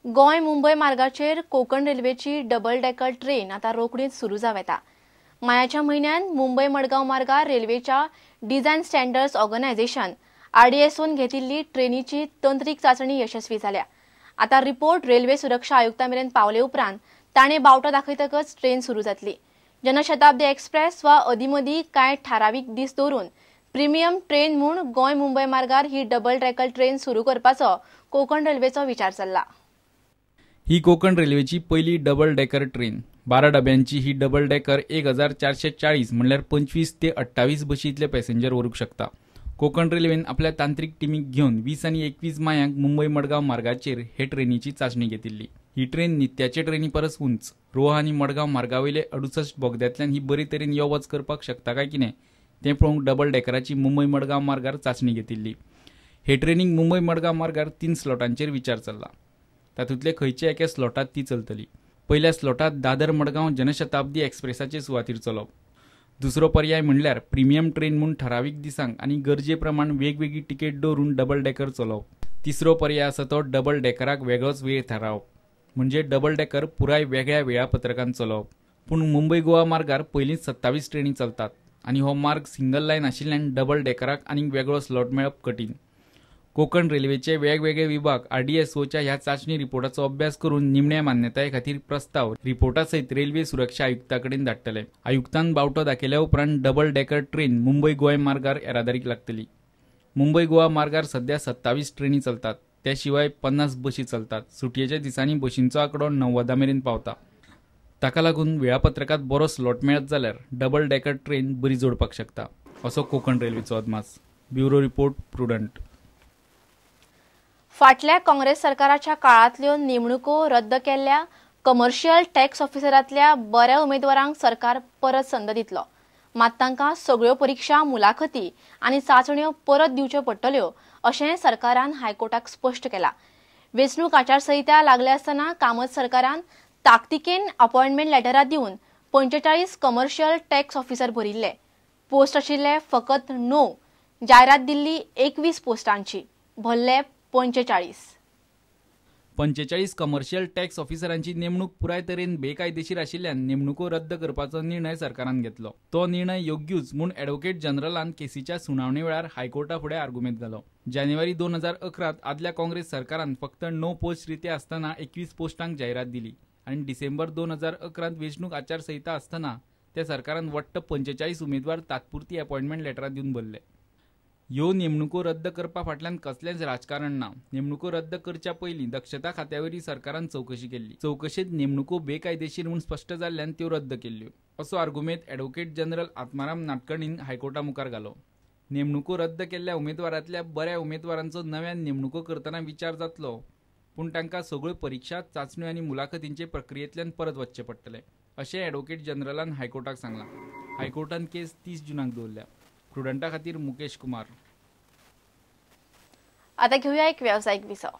गोय मुंबई मार्गाचेर कोकण रेल्वेची डबल डेकर ट्रेन आता रोखडीच सुरू जावं येता। मायाच्या म्हयन्यात मुंबई मडगांव मार्गार रेल्वेच्या डिझायन स्टँडर्ड्स ऑर्गनायझेशन RDSOन घेतिल्ली ट्रेनीची तंत्रीक चाचणी यशस्वी जाल्या। आता रिपोर्ट रेल्वे सुरक्षा आयुक्तांमेरेन पावले उपरांत ताणे बावटो दाखयतकच ट्रेन सुरू जातली। जनशताब्दी एक्सप्रेस वा अदीमदी कांय थारावीक दीस दवरून प्रीमियम ट्रेन म्हूण गोय मुंबई मार्गार ही डबल डेकर ट्रेन सुरू करपाचो कोकण रेल्वेचो विचार चल्ला। ही कोकण रेल्वेची पहिली डबल डेकर ट्रेन 12 डब्यांची ही डबल डेकर 1440 म्हणल्यार 25 ते 28 बशींतले पॅसेंजर व्हरूंक शकता। कोकण रेल्वेन आपल्या तांत्रिक टिमीक घेवन 20 आनी 21 मायांक मुंबई मडगांव मार्गाचेर हे ट्रेनीची चाचणी घेतिल्ली। ही ट्रेन नित्याचे ट्रेनी परस उंच रोहा आनी मडगांव मार्गावयले 68 बोगद्यांतल्यान ही बरे तरेन यो वच करपाक शकता काय कितें तें पळोवंक डबल डेकराची मुंबई मडगांव मार्गार चाचणी घेतिल्ली। हे ट्रेनीक मुंबई मडगांव मार्गार 3 स्लॉटांचेर विचार चल्ला। तातूंतले खंयचे एके स्लॉटात ती चलतली। पहिल्या स्लॉटात दादर मडगांव जनशताब्दी एक्सप्रेसाचे सुवातेर चलोवप। दुसरो पर्याय म्हणल्यार प्रीमियम ट्रेन म्हूण ठरावीक दिसांक आनी गरजे प्रमाण वेगवेगळी तिकेट दवरून डबल डेकर चलोवप। तिसरो पर्याय आसा तो डबल डेकराक वेगळोच वेळ थारावप, म्हणजे डबल डेकर पुराय वेगळ्या वेळापत्रकान चलोवप। पूण मुंबई गोवा मार्गार पयलींच 27 ट्रेनी चलतात आनी हो मार्ग सिंगल लायन आशिल्ल्यान डबल डेकराक आनीक वेगळो स्लॉट मेळप कठीण। कोकण रेल्वेचे वेगवेगळे विभाग RDSOच्या ह्या चाचणी रिपोर्टाचो अभ्यास करून निमण्या मान्यताये खातीर प्रस्ताव रिपोर्टा सयत रेल्वे सुरक्षा आयुक्ताकडेन धाडटले। आयुक्तान बावटो दाखयल्या उपरांत डबल डेकर ट्रेन मुंबई गोय मार्गार येरादारीक लागतली। मुंबई गोवा मार्गार सध्या 27 ट्रेनी चलतात, त्या शिवाय 50 बशी चलतात। सुटयेच्या दिसांनी बशींचो आंकडो 90 मेरेन पावता। ताका लागून वेळापत्रकात बरो स्लॉट मेळत जाल्यार डबल डेकर ट्रेन बरी जोडपाक शकता, असो कोकण रेल्वेचो अदमास। Bureau report prudent. फाटल्या काँग्रेस सरकाराच्या काळांतल्यो नेमणुको रद्द केल्ल्या कमर्शियल टॅक्स ऑफिसरांतल्या बऱ्या उमेदवारांक सरकार परत संद दितलो, मात तांकां सगळ्यो परीक्षा मुलाखती आनी चाचण्यो परत दिवच्यो पडटल्यो अशें सरकारान हायकोर्टाक स्पश्ट केलां। वेंचणूक आचारसंहिता लागल्या आसतना कामत सरकारान ताकतिकेन अपॉइंटमेंट लेटरां दिवन 45 कमर्शियल टॅक्स ऑफिसर भरिल्ले। पोस्ट आशिल्ले फकत 9, जायरात दिल्ली 21 पोस्टांची, भरले 45 कमर्शियल टॅक्स ऑफिसरांची नेमणूक पुराय तरेन बेकायदेशीर आशिल्ल्यान नेमणुको रद्द करपाचो निर्णय सरकारान घेतलो। तो निर्णय योग्यूच म्हूण ॲडव्होकेट जनरलान केसीच्या सुनावणे वेळार हायकोर्टा फुडें आर्ग्युमेंट घालो। जानेवारी 2011 आदल्या काँग्रेस सरकारान फक्त 9 पोस्ट रिते आसतना 21 पोस्टांक जायरात दिली आनी डिसेंबर 2011 वेंचणूक आचारसंहिता आसतना त्या सरकारान वट्ट 45 उमेदवार तात्पुरती अपॉइंटमेंट लेटरां दिवन भरले। ह्यो नेमणुको रद्द करपा फाटल्यान कसलेंच राजकारण ना। नेमणुको रद्द करच्या पयलीं दक्षता खात्यावरी सरकारान चवकशी केल्ली। चवकशेंत नेमणुको बेकायदेशीर म्हूण स्पश्ट जाल्ल्यान त्यो रद्द केल्ल्यो, असो आर्ग्युमेंट ॲडव्होकेट जनरल आत्माराम नाडकर्णीन हायकोर्टा मुखार घालो। नेमणुको रद्द केल्ल्या उमेदवारांतल्या बऱ्या उमेदवारांचो नव्यान नेमणुको करतना विचार जातलो, पूण तांकां सगळ्यो परीक्षा, चाचण्यो आनी मुलाखतींचे प्रक्रियेंतल्यान परत वचचें पडटलें, अशें ॲडव्होकेट जनरलान हायकोर्टाक सांगलां। हायकोर्टान केस 30 जूनाक दवरल्या। प्रुडंटा खातीर मुकेश कुमार। आता घेऊया एक व्यावसायिक विसव।